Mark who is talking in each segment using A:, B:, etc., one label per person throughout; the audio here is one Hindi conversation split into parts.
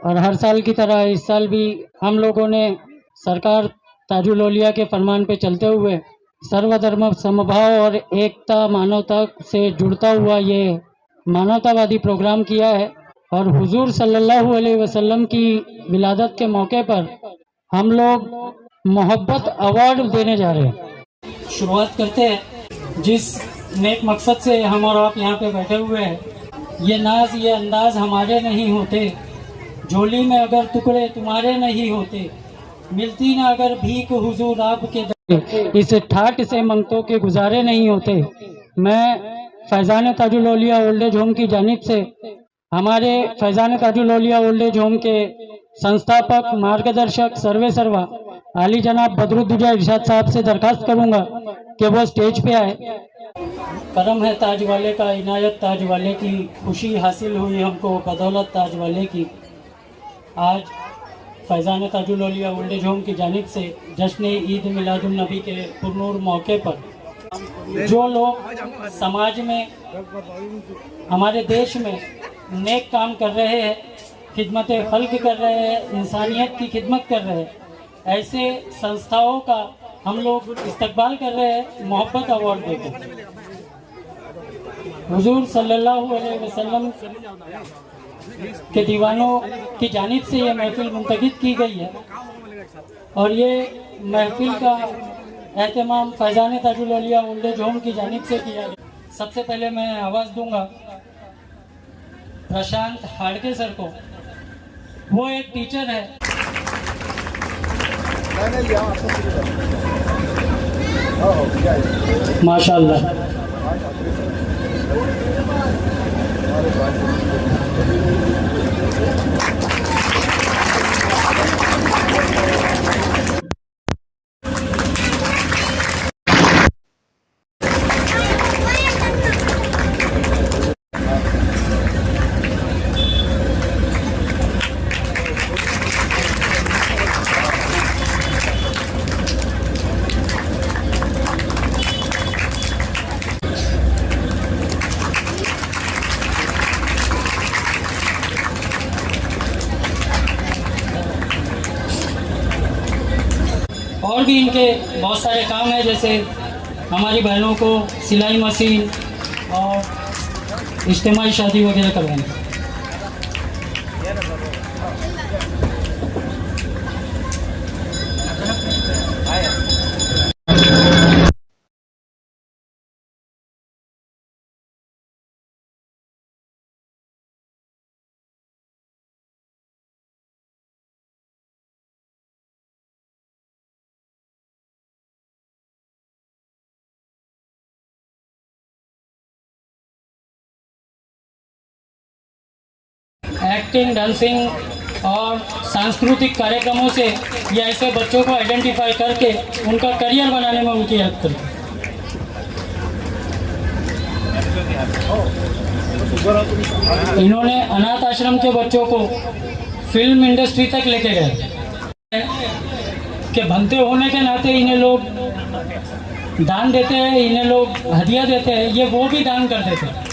A: और हर साल की तरह इस साल भी हम लोगों ने सरकार ताजुल औलिया के फरमान पे चलते हुए सर्वधर्म समभाव और एकता मानवता से जुड़ता हुआ ये मानवतावादी प्रोग्राम किया है। और हुजूर सल्लल्लाहु अलैहि वसल्लम की विलादत के मौके पर हम लोग मोहब्बत अवार्ड देने जा रहे हैं। शुरुआत करते हैं जिस नेक मकसद से हम और आप यहाँ पे बैठे हुए हैं। ये नाज ये अंदाज हमारे नहीं होते, झोली में अगर टुकड़े तुम्हारे नहीं होते, मिलती ना अगर भीख हुजूर आपके दर, इस ठाट से मंगतों के गुजारे नहीं होते। मैं फैज़ान ताजुल औलिया ओल्ड एज होम की जानिब से हमारे फैज़ान ताजुल औलिया ओल्ड एज होम के संस्थापक मार्गदर्शक सर्वे सर्वा आली जनाब बदरुद्दुजा इरशाद साहब से दरखास्त करूंगा कि वो स्टेज पे आए। करम है ताज वाले का, इनायत ताज वाले की, खुशी हासिल हुई हमको बदौलत ताज वाले की। आज फैज़ान ताजुल औलिया ओल्ड एज होम की जानिब से जश्न ईद मिलादुन नबी के पुरनूर मौके पर जो लोग समाज में हमारे देश में नेक काम कर रहे हैं, खिदमत खल्क कर रहे हैं, इंसानियत की खिदमत कर रहे हैं, ऐसे संस्थाओं का हम लोग इस्तकबाल कर रहे हैं मोहब्बत अवार्ड देकर। हुजूर सल्लल्लाहु अलैहि वसल्लम के दीवानों की जानिब से ये महफिल मुंतखब की गई है और ये महफिल का एहतमाम फैज़ान ताजुल औलिया ओल्ड एज होम की जानिब से किया गया। सबसे पहले मैं आवाज़ दूंगा प्रशांत हाड़के सर को। वो एक टीचर है। माशाअल्लाह। और भी इनके बहुत सारे काम हैं, जैसे हमारी बहनों को सिलाई मशीन और इज्तिमाई शादी वगैरह करवाना। एक्टिंग, डांसिंग और सांस्कृतिक कार्यक्रमों से ये ऐसे बच्चों को आइडेंटिफाई करके उनका करियर बनाने में उनकी हेल्प करें। इन्होंने अनाथ आश्रम के बच्चों को फिल्म इंडस्ट्री तक लेके गए कि बनते होने के नाते इन्हें लोग दान देते हैं, इन्हें लोग हदिया देते हैं, ये वो भी दान कर देते हैं।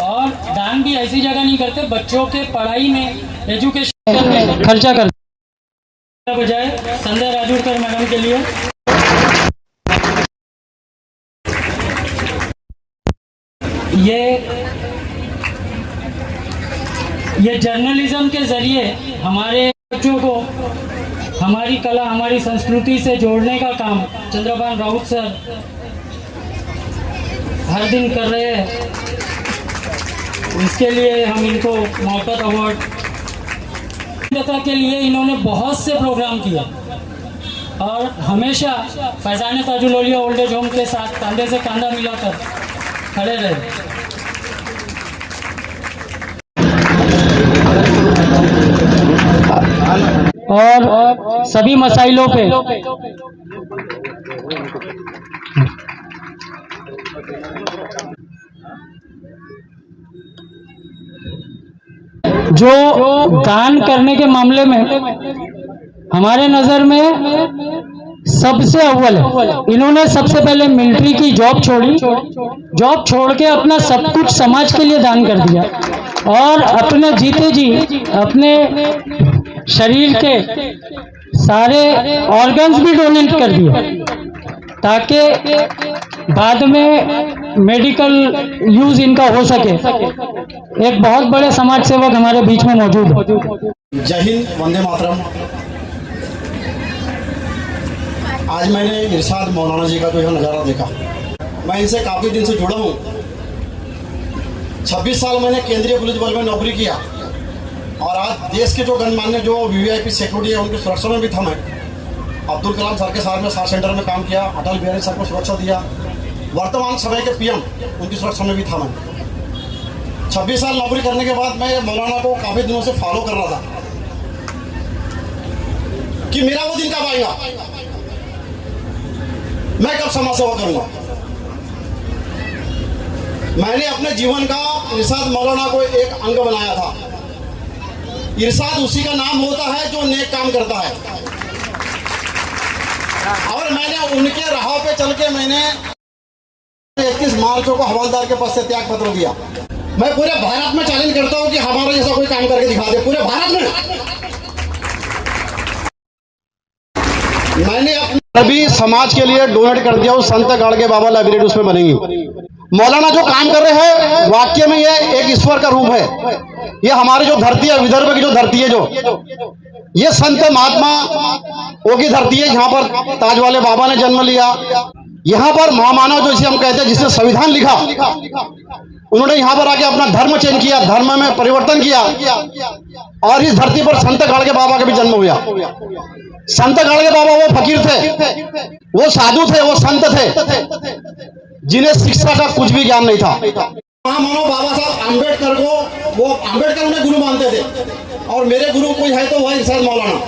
A: और दान भी ऐसी जगह नहीं करते, बच्चों के पढ़ाई में, एजुकेशन में खर्चा करते बजाय संध्या राजूरकर मैडम के लिए ये जर्नलिज्म के जरिए हमारे बच्चों को हमारी कला, हमारी संस्कृति से जोड़ने का काम चंद्रभान राउत सर हर दिन कर रहे हैं। इसके लिए हम इनको मोहब्बत अवार्ड के लिए इन्होंने बहुत से प्रोग्राम किया और हमेशा फैज़ान ताजुल औलिया ओल्ड एज होम के साथ कंधे से कंधा मिलाकर खड़े रहे। और सभी मसाइलों पे जो दान करने के मामले में हमारे नजर में सबसे अव्वल है। इन्होंने सबसे पहले मिलिट्री की जॉब छोड़ी, जॉब छोड़ के अपना सब कुछ समाज के लिए दान कर दिया। और अपने जीते जी अपने शरीर के सारे ऑर्गन्स भी डोनेट कर दिए ताकि बाद में मेडिकल यूज इनका हो सके। एक बहुत बड़े समाज सेवक हमारे बीच में मौजूद है।
B: जय हिंद, वंदे मातरम। आज मैंने इरशाद मौलाना जी का जो है नज़ारा देखा। मैं इनसे काफ़ी दिन से जुड़ा हूँ। 26 साल मैंने केंद्रीय पुलिस बल में नौकरी किया और आज देश के जो गणमान्य जो वीवीआईपी सिक्योरिटी है उनकी सुरक्षा में भी था। मैं अब्दुल कलाम सर के साथ में 7 सेंटर में काम किया, अटल बिहारी सर को सुरक्षा दिया, वर्तमान समय के पीएम उनकी सुरक्षा में भी था। मैं 26 साल नौकरी करने के बाद मैं मौलाना को काफ़ी दिनों से फॉलो कर रहा था कि मेरा वो दिन कब आएगा, मैं कब समाज सेवा करूंगा। मैंने अपने जीवन का इरशाद मौलाना को एक अंग बनाया था। इरशाद उसी का नाम होता है जो नेक काम करता है और मैंने उनके राह पे चल के मैंने 31 मार्च को हवलदार के पद से त्याग पत्र दिया। मैं पूरे भारत में चैलेंज करता हूं कि हमारा जैसा कोई काम करके दिखा दे पूरे भारत में। मैंने अपने भी समाज के लिए डोनेट कर दिया। उस संत गाड़गे बाबा लाइब्रेरी उसमें बनेगी। मौलाना जो काम कर रहे हैं वाक्य में ये एक ईश्वर का रूप है। ये हमारी जो धरती है, विदर्भ की जो धरती है, जो ये संत महात्मा वो की धरती है। यहाँ पर ताज वाले बाबा ने जन्म लिया। यहाँ पर महामानव जो इसे हम कहते हैं, जिसने संविधान लिखा, उन्होंने यहाँ पर आके अपना धर्म चेंज किया, धर्म में परिवर्तन किया और इस धरती पर संत गाड़गे बाबा का भी जन्म हुआ। संत गाड़गे बाबा वो फकीर थे, वो साधु थे, वो संत थे जिन्हें शिक्षा का कुछ भी ज्ञान नहीं था। महामानव बाबा साहब आम्बेडकर को वो आम्बेडकर उन्हें गुरु मानते थे और मेरे गुरु कोई है तो वह इरशाद मौलाना,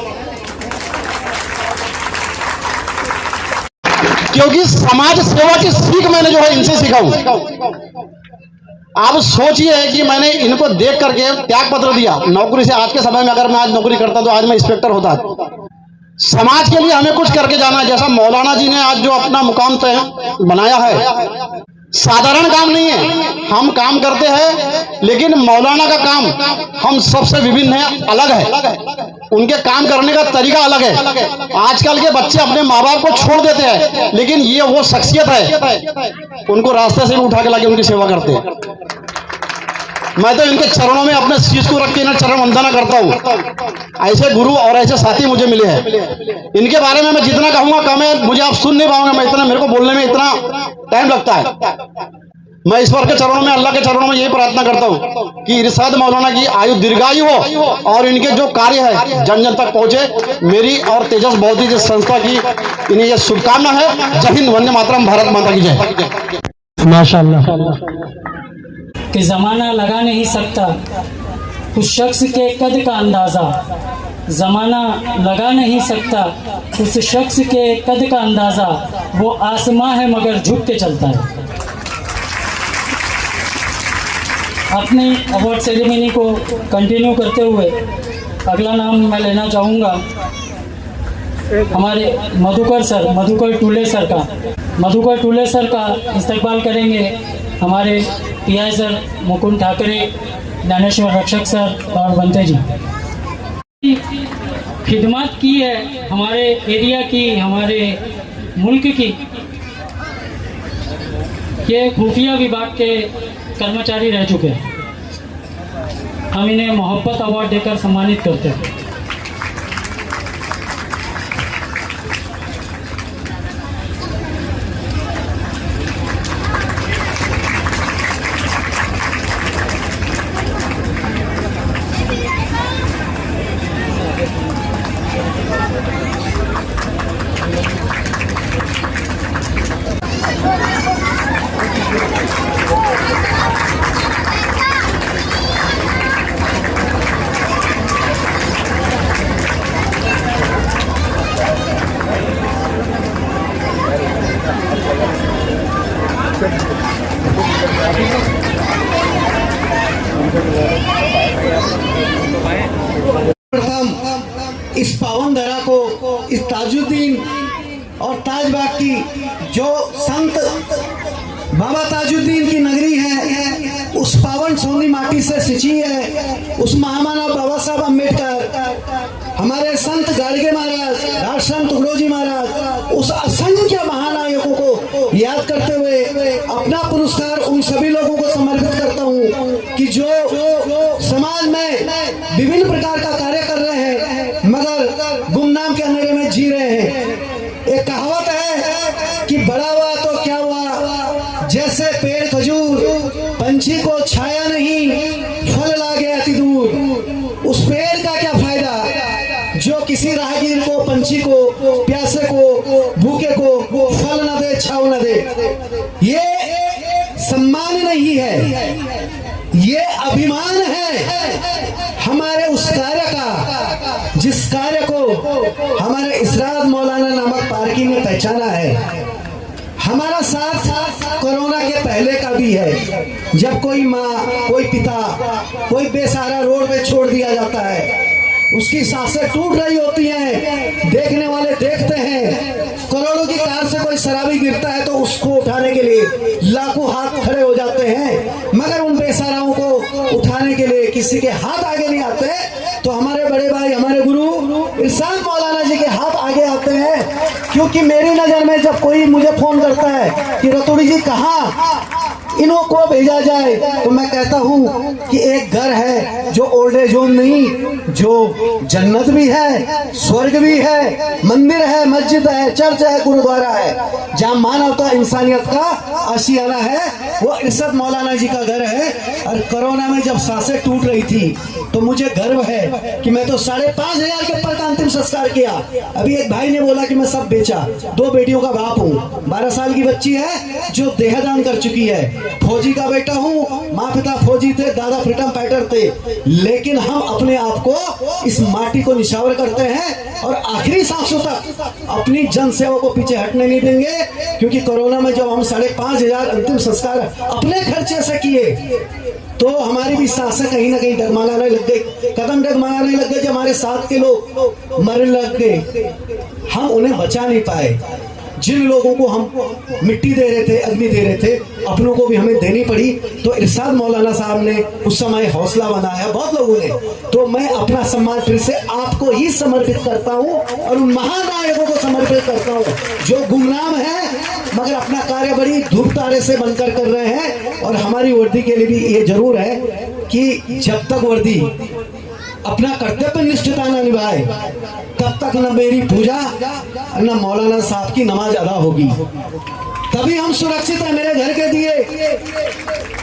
B: क्योंकि समाज सेवा की सीख मैंने जो है इनसे सीखा हूं। आप सोचिए कि मैंने इनको देख करके त्याग पत्र दिया नौकरी से। आज के समय में अगर मैं आज नौकरी करता तो आज मैं इंस्पेक्टर होता। समाज के लिए हमें कुछ करके जाना है। जैसा मौलाना जी ने आज जो अपना मुकाम तय बनाया है, साधारण काम नहीं है। हम काम करते हैं लेकिन मौलाना का काम हम सबसे विभिन्न है, अलग है। उनके काम करने का तरीका अलग है। आजकल के बच्चे अपने माँ बाप को छोड़ देते हैं, लेकिन ये वो शख्सियत है, उनको रास्ते से भी उठा के लाके उनकी सेवा करते हैं। मैं तो इनके चरणों में अपने शीश को रख के इन्हें चरण वंदना करता हूँ। ऐसे गुरु और ऐसे साथी मुझे मिले हैं। इनके बारे में मैं जितना कहूँगा कम है, मुझे आप सुन नहीं पाऊंगा। मैं इतना, मेरे को बोलने में इतना टाइम लगता है। मैं ईश्वर के चरणों में, अल्लाह के चरणों में यही प्रार्थना करता हूँ कि इरशाद मौलाना की आयु दीर्घायु हो और इनके जो कार्य है जन जन तक पहुंचे। मेरी और तेजस बौद्धिक संस्था की इन्हें यह शुभकामना है। जय हिंद, वंदे मातरम, भारत माता की जय।
A: माशाअल्लाह। कि जमाना लगा नहीं सकता उस शख्स के कद का अंदाजा, जमाना लगा नहीं सकता उस शख्स के कद का अंदाजा, वो आसमां है मगर झुक के चलता है। अपनी अवार्ड सेरेमनी को कंटिन्यू करते हुए अगला नाम मैं लेना चाहूँगा हमारे मधुकर सर, मधुकर टूले सर का। मधुकर टूले सर का इस्तकबाल करेंगे हमारे पीआई सर मुकुंद ठाकरे, ज्ञानेश्वर रक्षक सर और बंते जी। खिदमत की है हमारे एरिया की, हमारे मुल्क की। ये खुफिया विभाग के कर्मचारी रह चुके हैं। हम इन्हें मोहब्बत अवार्ड देकर सम्मानित करते हैं।
C: इस पावन धरा को, इस ताजुद्दीन और ताजबाग की जो संत बाबा ताजुद्दीन की नगरी है, उस पावन सोनी माटी से सिंची है, उस महामानव बाबा साहब अम्बेडकर, हमारे संत गाड़गे महाराज, राजसंत तुकडोजी महाराज, उस असंख्य महानायकों को याद करते हुए अपना पुरस्कार उन सभी लोगों को समर्पित करता हूँ कि जो समाज में विभिन्न प्रकार का कार्य कर रहे हैं मगर गुमनाम के अंधेरे में जी रहे हैं। एक कहावत है कि बड़ा हुआ तो क्या हुआ, जैसे पेड़ खजूर, पंछी को छाया नहीं, फल लागे अति दूर। उस पेड़ का क्या फायदा जो किसी राहगीर को, पंछी को, प्यासे को, भूखे को फल न दे, छाव न दे। ये सम्मान नहीं है, ये अभिमान है हमारे उस कार्य का जिस कार्य को हमारे इशरात मौलाना नामक पारकी ने पहचाना है। हमारा साथ कोरोना के पहले का भी है, जब कोई माँ, कोई पिता, कोई बेसहारा रोड पे छोड़ दिया जाता है, उसकी सांसें टूट रही होती हैं, देखने वाले देखते हैं। करोड़ों की कार से कोई शराबी गिरता है तो उसको उठाने के लिए लाखों हाथ खड़े हो जाते हैं, मगर उन बेसहाराओं को उठाने के लिए किसी के हाथ आगे नहीं आते। तो हमारे बड़े भाई, हमारे गुरु इरशाद मौलाना जी के हाथ आगे आते हैं। क्योंकि मेरी नजर में जब कोई मुझे फोन करता है कि रतोड़ी जी कहाँ इन्हों को भेजा जाए, तो मैं कहता हूँ कि एक घर है जो ओल्ड एज होम नहीं, जो जन्नत भी है, स्वर्ग भी है, मंदिर है, मस्जिद है, चर्च है, गुरुद्वारा है, जहाँ मानवता इंसानियत का आशियाना है, वो इरशाद मौलाना जी का घर है। और कोरोना में जब सांसें टूट रही थी तो मुझे गर्व है कि मैं तो 5,500 के ऊपर का अंतिम संस्कार किया। अभी एक भाई ने बोला कि मैं सब बेचा, 2 बेटियों का बाप हूँ, 12 साल की बच्ची है जो देहदान कर चुकी है, फौजी का बेटा हूँ, माँ पिता फौजी थे, दादा फ्रीडम फाइटर थे, लेकिन हम अपने आप को इस माटी को निछावर करते हैं और आखिरी सांसों तक अपनी जन सेवा को पीछे हटने नहीं देंगे। क्योंकि कोरोना में जब हम 5,500 अंतिम संस्कार अपने खर्चे से किए तो हमारी भी सांसें कहीं ना कहीं डगमगाने लग गई, कदम डगमगाने लग गए। जब हमारे साथ के लोग मरने लग गए, हम उन्हें बचा नहीं पाए। जिन लोगों को हम मिट्टी दे रहे थे, अग्नि दे रहे थे, अपनों को भी हमें देनी पड़ी। तो इरशाद मौलाना साहब ने उस समय हौसला बनाया बहुत लोगों ने। तो मैं अपना सम्मान फिर से आपको ही समर्पित करता हूँ और उन महानायकों को समर्पित करता हूँ जो गुमनाम है मगर अपना कार्य बड़ी धूप तारे से बनकर कर रहे हैं। और हमारी वर्दी के लिए भी ये जरूर है कि जब तक वर्दी अपना कर्तव्य निष्ठता न निभाए तब तक न मेरी पूजा न मौलाना साहब की नमाज अदा होगी। तभी हम सुरक्षित हैं। मेरे घर के दिए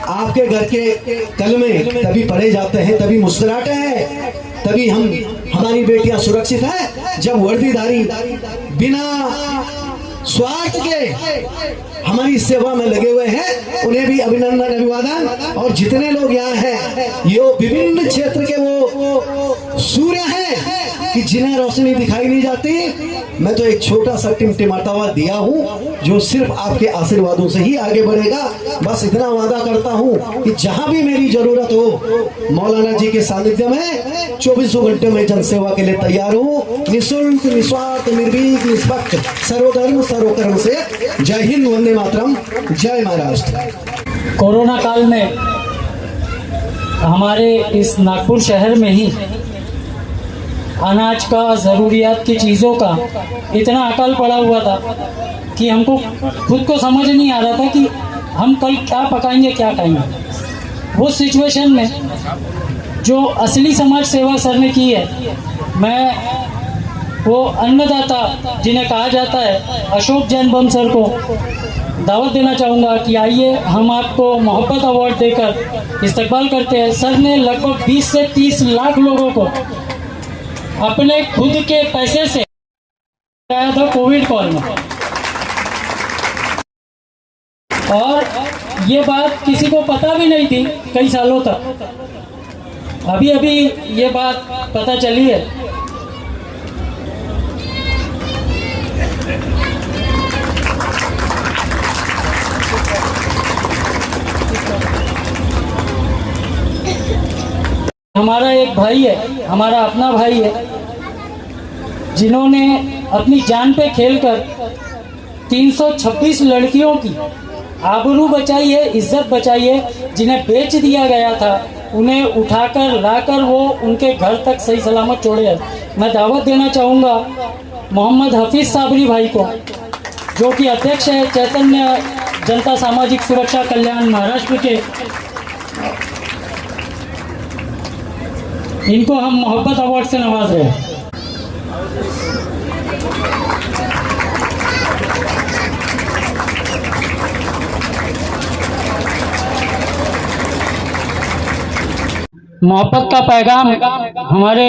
C: आपके घर के कलमे तभी पढ़े जाते हैं, तभी मुस्कुराते हैं, तभी हमारी बेटियां सुरक्षित हैं जब वर्दीधारी बिना स्वार्थ के हमारी सेवा में लगे हुए हैं। उन्हें भी अभिनंदन, अभिवादन। और जितने लोग यहाँ हैं ये विभिन्न क्षेत्र के वो सूर्य हैं कि जिन्हें रोशनी दिखाई नहीं जाती। मैं तो एक छोटा सा टिमटिमाता हुआ दिया हूँ जो सिर्फ आपके आशीर्वादों से ही आगे बढ़ेगा। बस इतना वादा करता हूँ कि जहाँ भी मेरी जरूरत हो मौलाना जी के सानिध्य में 24 घंटे में जनसेवा के लिए तैयार हूँ। निःशुल्क, निस्वार्थ, निर्भीक, निष्पक्ष, सर्वधर्म सर्वकर्म से। जय हिंद, वंदे मातरम, जय महाराष्ट्र।
A: कोरोना काल में हमारे इस नागपुर शहर में ही अनाज का, ज़रूरियात की चीज़ों का इतना अकाल पड़ा हुआ था कि हमको खुद को समझ नहीं आ रहा था कि हम कल क्या पकाएंगे, क्या खाएंगे। वो सिचुएशन में जो असली समाज सेवा सर ने की है, मैं वो अन्नदाता जिन्हें कहा जाता है अशोक जैन बम सर को दावत देना चाहूँगा कि आइए हम आपको मोहब्बत अवार्ड देकर इस्तकबाल करते हैं। सर ने लगभग 20 से 30 लाख लोगों को अपने खुद के पैसे से आया था कोविड कॉल में। और ये बात किसी को पता भी नहीं थी कई सालों तक। अभी अभी ये बात पता चली है। हमारा एक भाई है, हमारा अपना भाई है, जिन्होंने अपनी जान पे खेलकर 326 लड़कियों की आबरू बचाइए, इज्जत बचाइए। जिन्हें बेच दिया गया था उन्हें उठाकर लाकर वो उनके घर तक सही सलामत छोड़े। मैं दावत देना चाहूँगा मोहम्मद हफीज़ साबरी भाई को, जो कि अध्यक्ष है चैतन्य जनता सामाजिक सुरक्षा कल्याण महाराष्ट्र के। इनको हम मोहब्बत अवार्ड से नवाज रहे हैं। मोहब्बत का पैगाम हमारे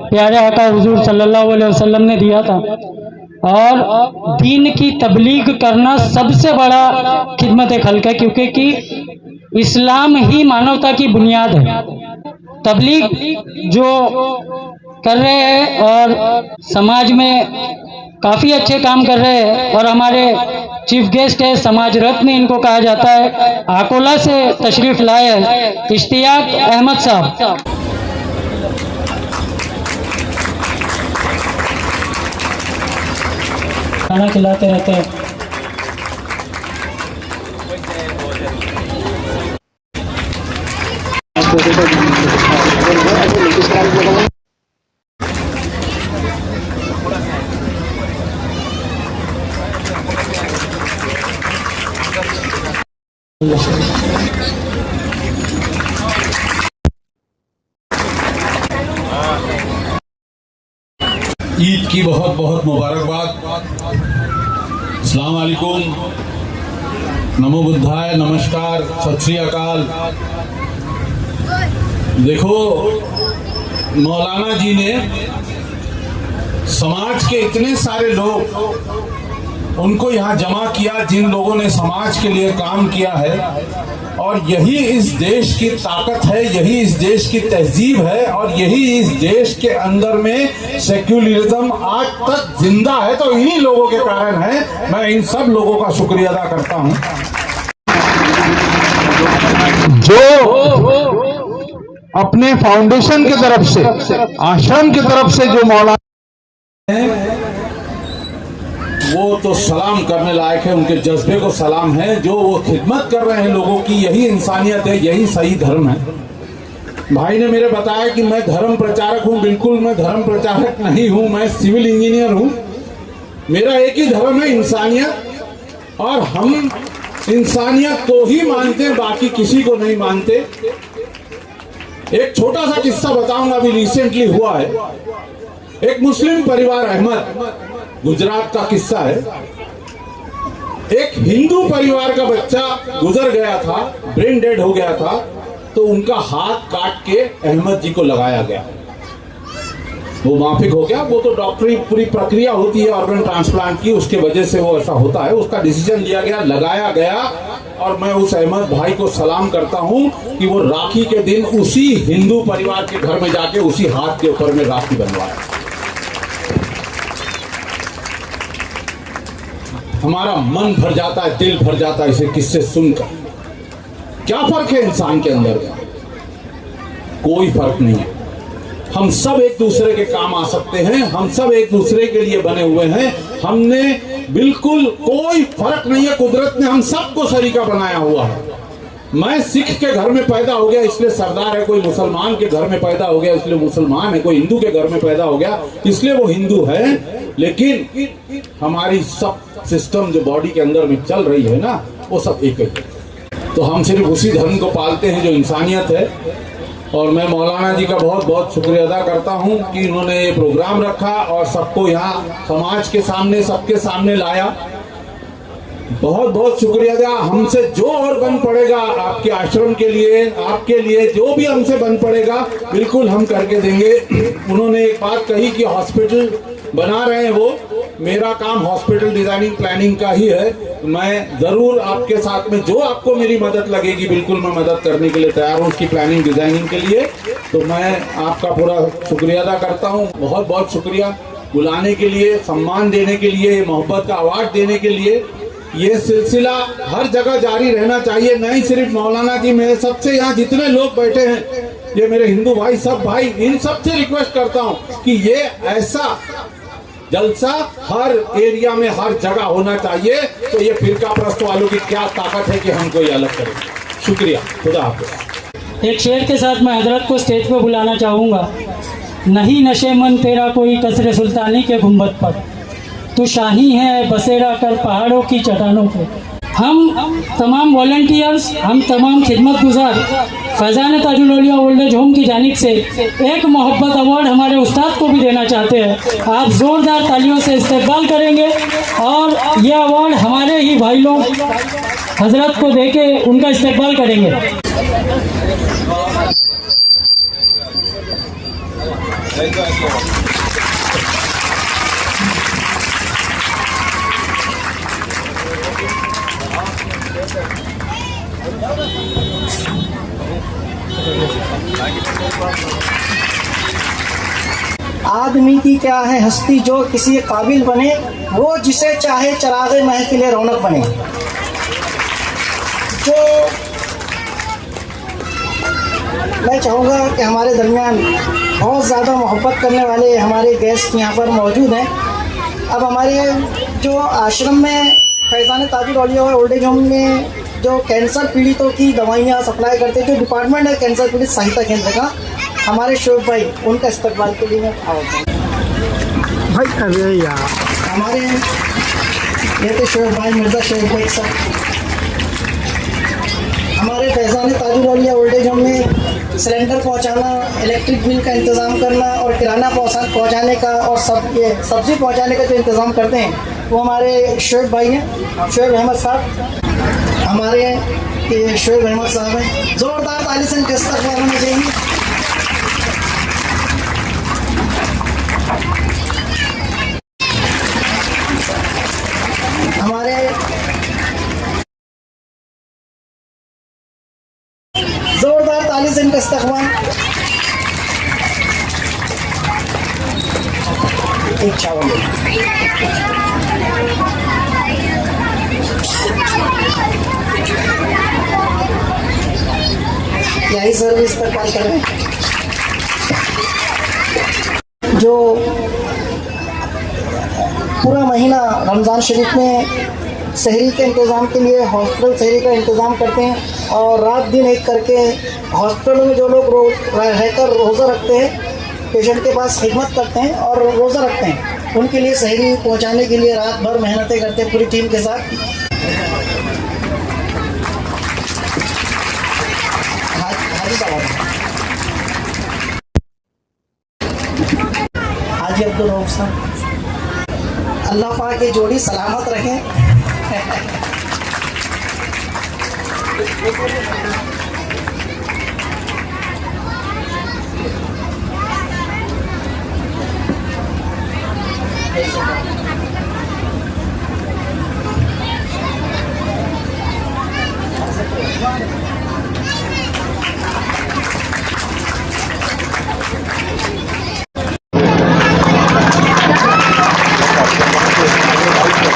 A: प्यारे आका हुजूर सल्लल्लाहु अलैहि वसल्लम ने दिया था, और दीन की तबलीग करना सबसे बड़ा खिदमत खल्क है, क्योंकि कि इस्लाम ही मानवता की बुनियाद है। तबलीग जो कर रहे हैं और समाज में काफ़ी अच्छे काम कर रहे हैं, और हमारे चीफ गेस्ट है, समाज रत्न इनको कहा जाता है, अकोला से तशरीफ लाए हैं इश्तियाक अहमद साहब। खाना खिलाते रहते हैं।
D: ईद की बहुत बहुत मुबारकबाद। अस्सलाम वालेकुम, नमो बुद्धाय, नमस्कार, सत श्री अकाल। देखो, मौलाना जी ने समाज के इतने सारे लोग उनको यहाँ जमा किया जिन लोगों ने समाज के लिए काम किया है, और यही इस देश की ताकत है, यही इस देश की तहजीब है, और यही इस देश के अंदर में सेक्युलरिज्म आज तक जिंदा है। तो इन्हीं लोगों के कारण है। मैं इन सब लोगों का शुक्रिया अदा करता हूं
E: जो अपने फाउंडेशन की तरफ से, आश्रम की तरफ से जो मौलाना
D: वो तो सलाम करने लायक है, उनके जज्बे को सलाम है। जो वो खिदमत कर रहे हैं लोगों की, यही इंसानियत है, यही सही धर्म है। भाई ने मेरे बताया कि मैं धर्म प्रचारक हूं। बिल्कुल मैं धर्म प्रचारक नहीं हूं, मैं सिविल इंजीनियर हूं। मेरा एक ही धर्म है, इंसानियत, और हम इंसानियत को ही मानते हैं, बाकी किसी को नहीं मानते। एक छोटा सा किस्सा बताऊंगा, अभी रिसेंटली हुआ है। एक मुस्लिम परिवार, अहमद, गुजरात का किस्सा है। एक हिंदू परिवार का बच्चा गुजर गया था, ब्रेन डेड हो गया था, तो उनका हाथ काट के अहमद जी को लगाया गया। वो माफिक हो गया। वो तो डॉक्टरी पूरी प्रक्रिया होती है ऑर्गन ट्रांसप्लांट की, उसके वजह से वो ऐसा होता है। उसका डिसीजन लिया गया, लगाया गया, और मैं उस अहमद भाई को सलाम करता हूं कि वो राखी के दिन उसी हिंदू परिवार के घर में जाके उसी हाथ के ऊपर में राखी बनवाया। हमारा मन भर जाता है, दिल भर जाता है इसे किस्से सुनकर। क्या फर्क है इंसान के अंदर? कोई फर्क नहीं है। हम सब एक दूसरे के काम आ सकते हैं, हम सब एक दूसरे के लिए बने हुए हैं। हमने बिल्कुल कोई फर्क नहीं है, कुदरत ने हम सबको सरीका बनाया हुआ है। मैं सिख के घर में पैदा हो गया इसलिए सरदार है, कोई मुसलमान के घर में पैदा हो गया इसलिए मुसलमान है, कोई हिंदू के घर में पैदा हो गया इसलिए वो हिंदू है। लेकिन हमारी सब सिस्टम जो बॉडी के अंदर में चल रही है ना, वो सब एक ही है। तो हम सिर्फ उसी धर्म को पालते हैं जो इंसानियत है। और मैं मौलाना जी का बहुत बहुत शुक्रिया अदा करता हूं कि उन्होंने ये प्रोग्राम रखा और सबको यहाँ समाज के सामने, सबके सामने लाया। बहुत बहुत शुक्रिया अदा। हमसे जो और बन पड़ेगा आपके आश्रम के लिए, आपके लिए जो भी हमसे बन पड़ेगा बिल्कुल हम करके देंगे। उन्होंने एक बात कही कि हॉस्पिटल बना रहे हैं वो, मेरा काम हॉस्पिटल डिजाइनिंग प्लानिंग का ही है। मैं जरूर आपके साथ में जो आपको मेरी मदद लगेगी बिल्कुल मैं मदद करने के लिए तैयार हूँ उसकी प्लानिंग डिजाइनिंग के लिए। तो मैं आपका पूरा शुक्रिया अदा करता हूँ। बहुत बहुत शुक्रिया बुलाने के लिए, सम्मान देने के लिए, मोहब्बत का अवार्ड देने के लिए। ये सिलसिला हर जगह जारी रहना चाहिए, नहीं सिर्फ मौलाना जी, मेरे सबसे यहाँ जितने लोग बैठे हैं, ये मेरे हिंदू भाई, सब भाई, इन सबसे रिक्वेस्ट करता हूँ कि ये ऐसा जलसा हर एरिया में हर जगह होना चाहिए। तो ये फिरका प्रस्त वालों की क्या ताकत है कि हमको ये अलग करें। शुक्रिया, खुदा हाफिज।
A: एक शेर के साथ मैं हजरत को स्टेज पे बुलाना चाहूँगा। नहीं नशे मन तेरा कोई कसरे सुल्तानी के गुंबद पर, तू शाही है बसेरा कर पहाड़ों की चट्टानों पे। हम तमाम वॉलंटियर्स, हम तमाम खिदमत गुजार फैज़ान ताजुल औलिया ओल्ड एज होम की जानिब से एक मोहब्बत अवार्ड हमारे उस्ताद को भी देना चाहते हैं। आप ज़ोरदार तालियों से इस्तकबाल करेंगे और यह अवार्ड हमारे ही भाई लोग हजरत को देके उनका इस्तकबाल करेंगे।
F: आदमी की क्या है हस्ती जो किसी काबिल बने, वो जिसे चाहे चरागे महफिले रौनक बने। जो मैं चाहूँगा कि हमारे दरमियान बहुत ज़्यादा मोहब्बत करने वाले हमारे गेस्ट यहाँ पर मौजूद हैं। अब हमारे जो आश्रम में फैज़ान ताजुल औलिया ओल्ड एज होम में जो कैंसर पीड़ितों की दवाइयाँ सप्लाई करते हैं, जो डिपार्टमेंट है कैंसर पीड़ित सहायता केंद्र का, हमारे शोएब भाई, उनका इस्तकबाल के लिए मैं आवता हूँ। भाई अरे यार हमारे ये तो शोएब भाई, मिर्ज़ा शोएब भाई सब हमारे फैज़ान ताजुल औलिया ओल्ड एज होम में सिलेंडर पहुंचाना, इलेक्ट्रिक बिल का इंतज़ाम करना और किराना पहुंचाने का और सब्ज़ी पहुंचाने का जो इंतज़ाम करते हैं वो हमारे शोएब भाई हैं, शोएब अहमद साहब। हमारे ये शोएब अहमद साहब हैं, ज़ोरदार ताली से इनका इस्तकबाल होना चाहिए। हमारे जोरदार ताली से इनका इस्तकबाल। एक चावल यही सर्विस इस्तेमाल कर रहे हैं। जो पूरा महीना रमज़ान शरीफ में सहरी के इंतज़ाम के लिए हॉस्पिटल सहरी का इंतज़ाम करते हैं और रात दिन एक करके हॉस्पिटलों में जो लोग रहकर रोज़ा रखते हैं, पेशेंट के पास खिदमत करते हैं और रोज़ा रखते हैं, उनके लिए सहरी पहुंचाने के लिए रात भर मेहनतें करते हैं पूरी टीम के साथ। हाजी अब्दुल रऊफ साहब, अल्लाह पाक की जोड़ी सलामत रखें।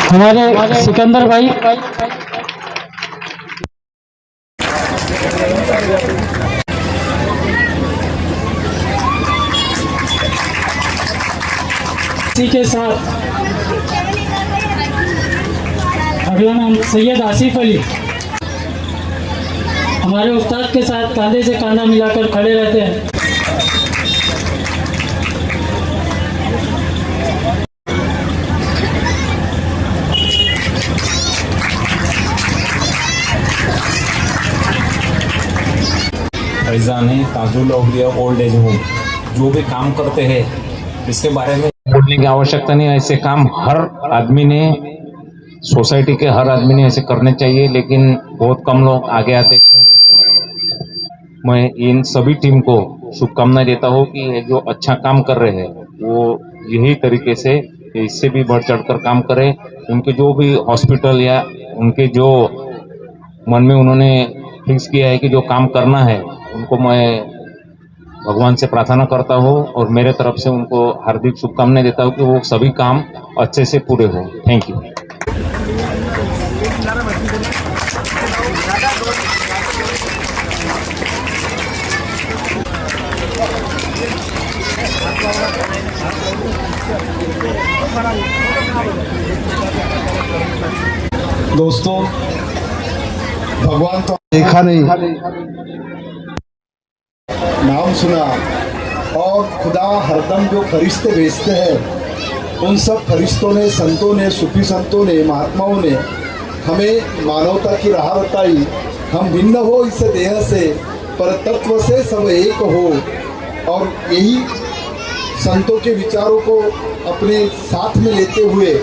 A: हमारे सिकंदर भाई इसी के साथ अगला नाम सैयद आसिफ अली, हमारे उस्ताद के साथ कांधे से कांधा मिलाकर खड़े रहते हैं।
G: फैज़ान ताजुल औलिया ओल्ड एज होम जो भी काम करते हैं इसके बारे में बोलने की आवश्यकता नहीं है। ऐसे काम हर आदमी ने, सोसाइटी के हर आदमी ने ऐसे करने चाहिए, लेकिन बहुत कम लोग आगे आते हैं। मैं इन सभी टीम को शुभकामनाएं देता हूँ कि ये जो अच्छा काम कर रहे हैं वो यही तरीके से इससे भी बढ़ चढ़कर काम करें। उनके जो भी हॉस्पिटल या उनके जो मन में उन्होंने फिक्स किया है कि जो काम करना है, उनको मैं भगवान से प्रार्थना करता हूँ और मेरे तरफ से उनको हार्दिक शुभकामनाएं देता हूँ कि वो सभी काम अच्छे से पूरे हो। Thank you.
H: दोस्तों, भगवान तो
B: देखा नहीं,
H: नाम सुना, और खुदा हरदम जो फरिश्ते भेजते हैं उन सब फरिश्तों ने, संतों ने, सूफी संतों ने, महात्माओं ने हमें मानवता की राह बताई। हम भिन्न हो इस देह से, पर तत्व से सब एक हो। और यही संतों के विचारों को अपने साथ में लेते हुए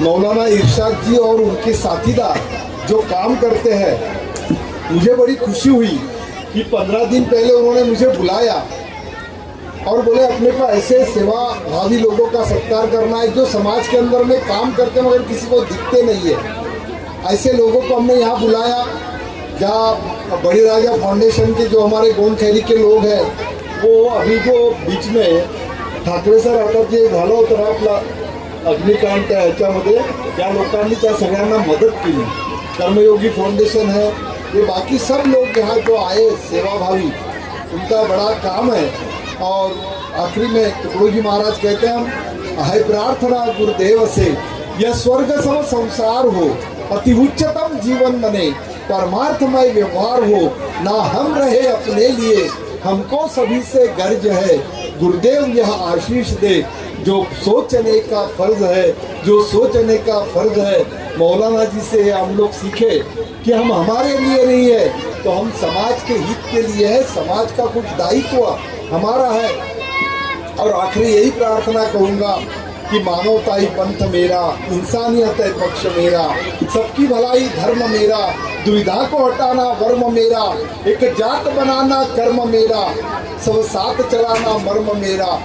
H: मौलाना इरशाद जी और उनके साथीदार जो काम करते हैं, मुझे बड़ी खुशी हुई कि 15 दिन पहले उन्होंने मुझे बुलाया और बोले अपने को ऐसे सेवा भावी लोगों का सत्कार करना है जो समाज के अंदर में काम करते हैं मगर किसी को दिखते नहीं है। ऐसे लोगों को हमने यहाँ बुलाया, जहाँ बड़ी राजा फाउंडेशन के जो हमारे गोंड खैरी के लोग हैं वो अभी जो बीच में ठाकरे सर आता जे झालं होतं आपला अग्निकांड त्या ह्याच्यामध्ये त्या लोकांनी त्या सगळ्यांना मदत केली। कर्मयोगी फाउंडेशन है, ये बाकी सब लोग यहाँ जो आए सेवाभावी, उनका बड़ा काम है। और आखिरी में तुकडो जी महाराज कहते हैं, है प्रार्थना गुरुदेव से यह स्वर्ग सम संसार हो, अति उच्चतम जीवन बने, परमार्थमय व्यवहार हो, ना हम रहे अपने लिए, हमको सभी से गर्ज है, गुरुदेव यह आशीष दे, जो सोचने का फर्ज है, जो सोचने का फर्ज है। मौलाना जी से हम लोग सीखे कि हम हमारे लिए नहीं है तो हम समाज के हित के लिए है, समाज का कुछ दायित्व हमारा है। और आखिरी यही प्रार्थना कहूँगा कि मानवता ही पंथ मेरा, इंसानियत है पक्ष मेरा, सबकी भलाई धर्म मेरा, दुविधा को हटाना वर्म मेरा, एक जात बनाना कर्म मेरा, सब साथ चलाना मर्म मेरा,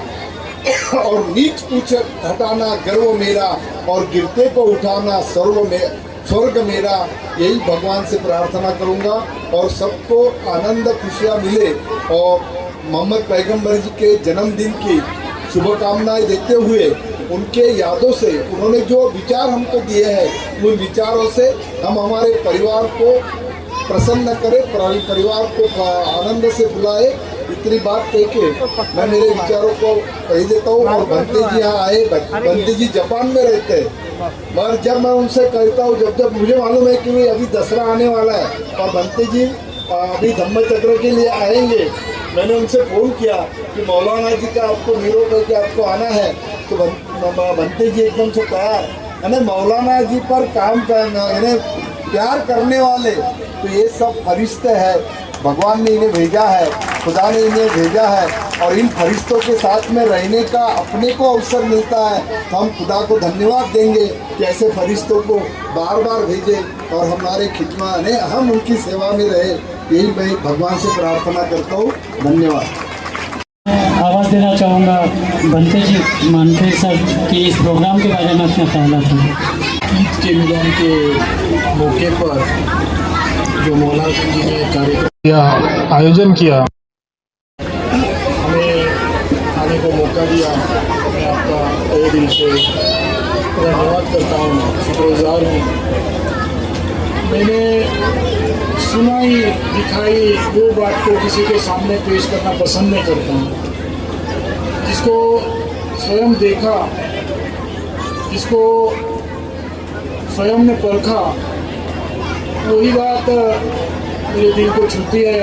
H: और नीच पूछ हटाना गर्व मेरा, और गिरते को उठाना स्वर्ग मेरा। यही भगवान से प्रार्थना करूंगा और सबको आनंद खुशियाँ मिले। और मोहम्मद पैगंबर जी के जन्मदिन की शुभकामनाएं देते हुए उनके यादों से उन्होंने जो विचार हमको दिए हैं उन विचारों से हम हमारे परिवार को प्रसन्न करें, परिवार को आनंद से बुलाए। इतनी बात कह के मैं मेरे विचारों को कह देता हूँ। और बंते जी यहाँ आए, बंते जी जापान में रहते हैं, पर जब मैं उनसे कहता हूँ, जब मुझे मालूम है कि अभी दसरा आने वाला है और बंते जी अभी धम्मचक्र के लिए आएंगे, मैंने उनसे फ़ोन किया कि मौलाना जी का आपको नीरो करके आपको आना है, तो बंते जी एकदम से तैयार। यानी मौलाना जी पर काम करना, यानी प्यार करने वाले, तो ये सब फरिश्ते हैं, भगवान ने इन्हें भेजा है, खुदा ने इन्हें भेजा है। और इन फरिश्तों के साथ में रहने का अपने को अवसर मिलता है, तो हम खुदा को धन्यवाद देंगे कि ऐसे फरिश्तों को बार बार भेजे और हमारे खिदमा ने हम उनकी सेवा में रहे। यही मैं भगवान से प्रार्थना करता हूँ। धन्यवाद।
A: आवाज़ देना चाहूँगा बंते जी मानते सर कि इस प्रोग्राम के बारे में अपना ख्याल रखें।
H: ईद के मिलन के मौके पर जो मौलाना जी ने कार्यक्रम
E: आयोजन किया,
H: हमें आने को मौका दिया, मैं आपका तहे दिल से धन्यवाद करता हूँ, शुक्रगुजार हूँ। मैंने सुनाई दिखाई वो बात को किसी के सामने पेश करना पसंद नहीं करता हूँ। जिसको स्वयं देखा, जिसको स्वयं ने परखा, वही बात मेरे दिल को छूती है,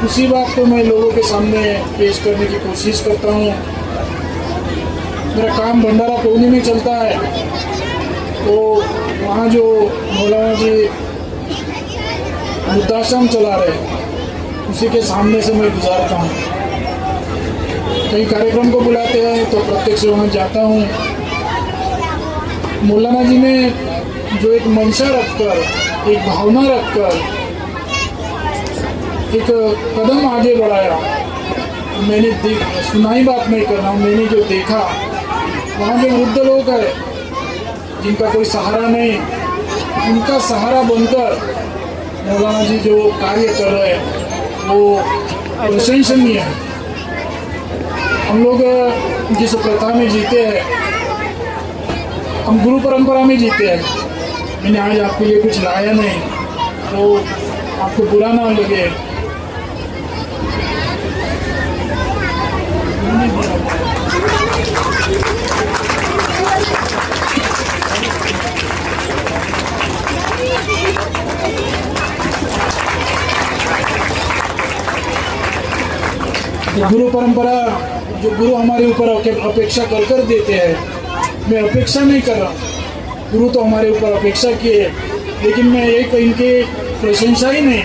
H: उसी बात को मैं लोगों के सामने पेश करने की कोशिश करता हूँ। मेरा काम भंडारा टोली में चलता है, तो वहाँ जो मौलाना जी वृद्धाश्रम चला रहे, उसी के सामने से मैं गुजारता हूँ। कई कार्यक्रम को बुलाते हैं तो प्रत्यक्ष वहाँ जाता हूँ। मौलाना जी ने जो एक मंशा रखकर, एक भावना रखकर एक कदम आगे बढ़ाया, मैंने सुनाई बात नहीं कर रहा हूँ, मैंने जो देखा, वहाँ जो वृद्ध लोग हैं जिनका कोई सहारा नहीं, उनका सहारा बनकर मौलाना जी जो कार्य कर रहे हैं वो प्रशंसनीय है। हम लोग जिस प्रथा में जीते हैं, हम गुरु परंपरा में जीते हैं। मैंने आज आपके लिए कुछ लाया नहीं तो आपको बुरा ना लगे।
I: गुरु परंपरा जो गुरु हमारे ऊपर अपेक्षा कर देते हैं, मैं अपेक्षा नहीं कर रहा, गुरु तो हमारे ऊपर अपेक्षा किए, लेकिन मैं एक इनके प्रशंसा ही नहीं,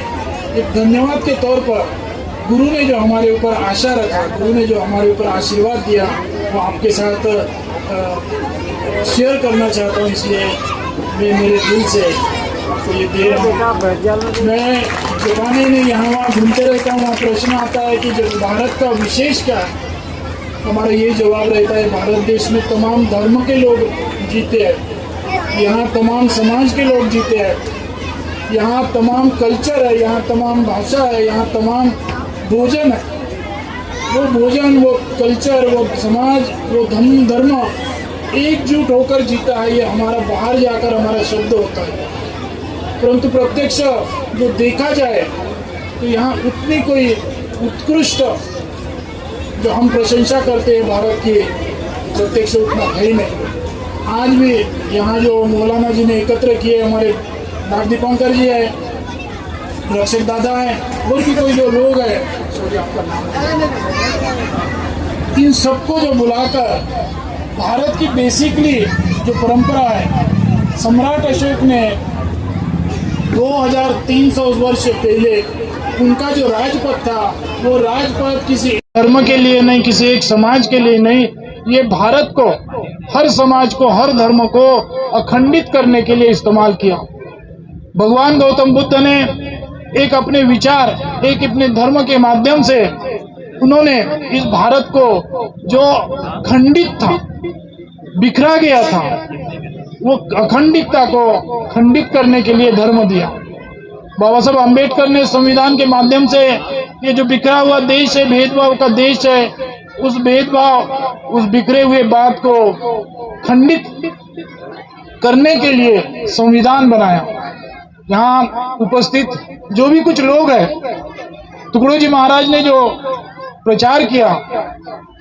I: एक धन्यवाद के तौर पर गुरु ने जो हमारे ऊपर आशा रखा, गुरु ने जो हमारे ऊपर आशीर्वाद दिया, वो आपके साथ शेयर करना चाहता हूँ। इसलिए मैं मेरे दिल से आपको ये दे रहा हूँ। मैं जबाने नहीं यहाँ वहाँ घूमते रहता हूँ, वहाँ प्रश्न आता है कि जब भारत का विशेष क्या है, हमारा ये जवाब रहता है भारत देश में तमाम धर्म के लोग जीते हैं, यहाँ तमाम समाज के लोग जीते हैं, यहाँ तमाम कल्चर है, यहाँ तमाम भाषा है, यहाँ तमाम भोजन है। वो भोजन, वो कल्चर, वो समाज, वो धर्म एकजुट होकर जीता है। ये हमारा बाहर जाकर हमारा शब्द होता है, परंतु प्रत्यक्ष जो देखा जाए तो यहाँ उतनी कोई उत्कृष्ट जो हम प्रशंसा करते हैं भारत की, प्रत्यक्ष उतना है ही नहीं। आज भी यहाँ जो मौलाना जी ने एकत्र किए, हमारे नाग दीपांकर जी है, रक्षक दादा है, और भी कोई जो लोग हैं, सॉरी आपका नाम है, इन सबको जो बुलाकर भारत की बेसिकली जो परंपरा है, सम्राट अशोक ने 2300 वर्ष पहले उनका जो राजपथ था, वो राजपथ किसी धर्म के लिए नहीं, किसी एक समाज के लिए नहीं, ये भारत को, हर समाज को, हर धर्म को अखंडित करने के लिए इस्तेमाल किया। भगवान गौतम बुद्ध ने एक अपने विचार, एक अपने धर्म के माध्यम से उन्होंने इस भारत को जो खंडित था, बिखरा गया था, वो अखंडितता को खंडित करने के लिए धर्म दिया। बाबा साहब अम्बेडकर ने संविधान के माध्यम से ये जो बिखरा हुआ देश है, भेदभाव का देश है, उस भेदभाव, उस बिखरे हुए बात को खंडित करने के लिए संविधान बनाया। यहाँ उपस्थित जो भी कुछ लोग हैं, टुकड़ों जी महाराज ने जो प्रचार किया,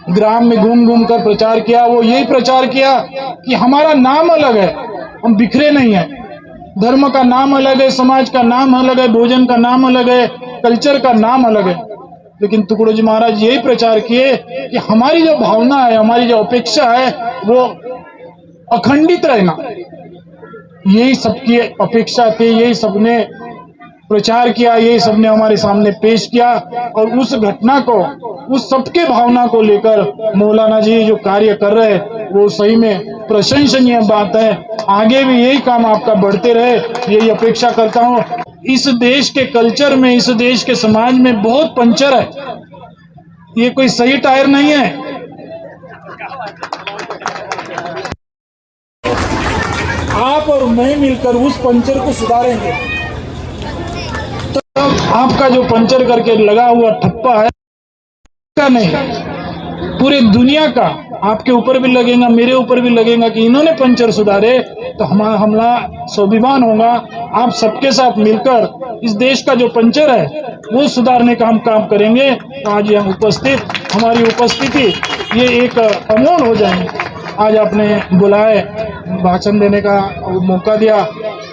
I: ग्राम में घूम घूम कर प्रचार किया, वो यही प्रचार किया कि हमारा नाम अलग है, हम बिखरे नहीं हैं। धर्म का नाम अलग है, समाज का नाम अलग है, भोजन का नाम अलग है, कल्चर का नाम अलग है, लेकिन टुकड़ों जी महाराज यही प्रचार किए कि हमारी जो भावना है, हमारी जो अपेक्षा है, वो अखंडित रहना। यही सबकी अपेक्षा थी, यही सबने प्रचार किया, यही सबने हमारे सामने पेश किया, और उस घटना को, उस सबके भावना को लेकर मौलाना जी जो कार्य कर रहे हैं, वो सही में प्रशंसनीय बात है। आगे भी यही काम आपका बढ़ते रहे, यही अपेक्षा करता हूँ। इस देश के कल्चर में, इस देश के समाज में बहुत पंचर है, ये कोई सही टायर नहीं है। आप और मैं मिलकर उस पंचर को सुधारेंगे, तो आपका जो पंचर करके लगा हुआ ठप्पा है का नहीं, पूरे दुनिया का आपके ऊपर भी लगेगा, मेरे ऊपर भी लगेगा कि इन्होंने पंचर सुधारे, तो हमारा स्वाभिमान होगा। आप सबके साथ मिलकर इस देश का जो पंचर है वो सुधारने का हम काम करेंगे। आज यहाँ उपस्थित, हमारी उपस्थिति ये एक अमोल हो जाएगी। आज आपने बुलाए, भाषण देने का मौका दिया,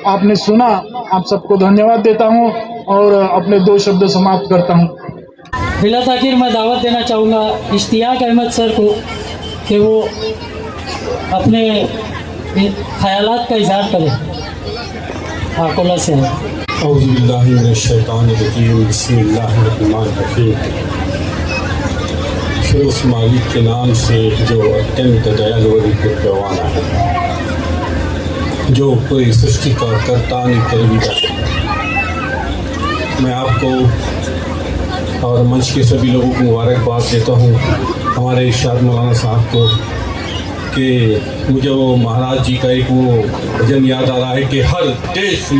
I: आपने सुना, आप सबको धन्यवाद देता हूँ और अपने 2 शब्द समाप्त करता हूँ।
A: बिला ताखिर मैं दावत देना चाहूँगा इश्तियाक अहमद सर को कि वो अपने ख्यालात का इजहार करें। आकोला से है।
J: औज़ुबिल्लाहि मिनश्शैतानिर्रजीम, बिस्मिल्लाहिर्रहमानिर्रहीम। फिर उस मालिक के नाम से जो अत्यंत दयालु और विद्वान है, जो पूरी सृष्टि का कर्ता निकलविदा है। मैं आपको और मंच के सभी लोगों को मुबारकबाद देता हूँ, हमारे इरशाद मौलाना साहब को, कि मुझे वो महाराज जी का एक वो भजन याद आ रहा है कि हर देश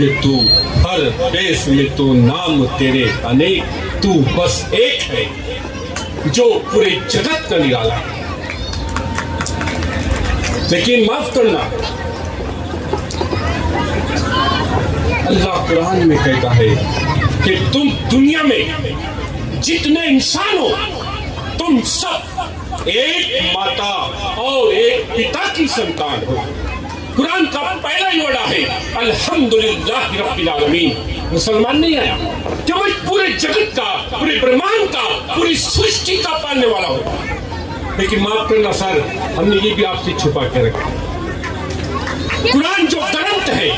J: में तू नाम तेरे अनेक, तू बस एक है जो पूरे जगत का निराला है। लेकिन माफ करना, अल्लाह कुरान में कहता है कि तुम दुनिया में जितने इंसान हो, तुम सब एक माता और एक पिता की संतान हो। कुरान का पहला ही वर्ड है अल्हम्दुलिल्लाह रब्बिल आलमीन। मुसलमान नहीं आया, केवल पूरे जगत का, पूरे ब्रह्मांड कुरान का, पूरी सृष्टि का पालने वाला होता है। लेकिन माफ करना सर, हमने ये भी आपसे छुपा के रखा। कुरान जो ग्रंथ है